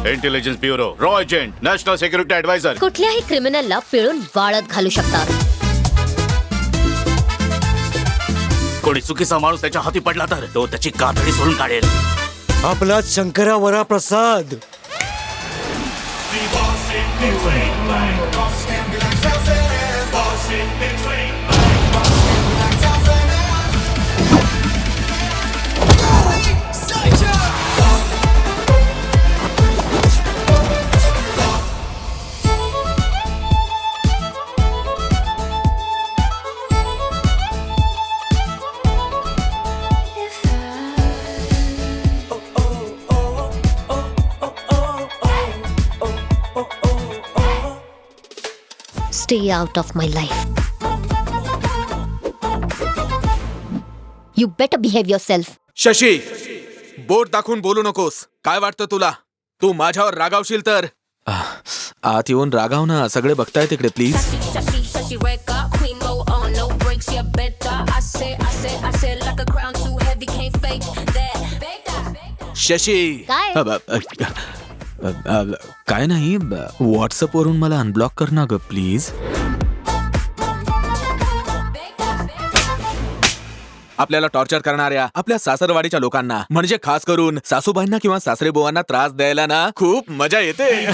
Intelligence bureau, raw agent, national security adviser. कुठल्याही क्रिमिनलला पिळून वाळत घालू शकतात. कोणी चुकीचा माणूस त्याच्या हाती पडला तर तो त्याची कातडी सोडून काढेल. आपला शंकरावरा प्रसाद. Stay out of my life. You better behave yourself. Shashi, बोट दाखवून बोलू नकोस. काय वाटतं तुला? तू माझ्यावर रागावशील तर आत येऊन रागाव ना. सगळे बघताय तिकडे प्लीज. शशी, काय? काय नाही, व्हॉट्सअप वरून मला अनब्लॉक कर ना ग प्लीज. आपल्याला टॉर्चर करणाऱ्या आपल्या सासरवाडीच्या लोकांना, म्हणजे खास करून सासूबाईंना किंवा सासरेबुवांना त्रास द्यायला ना खूप मजा येते.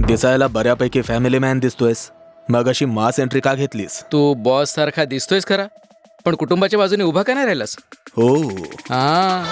दिसायला बऱ्यापैकी फॅमिली मॅन दिसतोयस, मग अशी मास एंट्री का घेतलीस? तू बॉस सारखा दिसतोयस खरा, पण कुटुंबाच्या बाजूने उभा का नाही राहिलास? हो, हा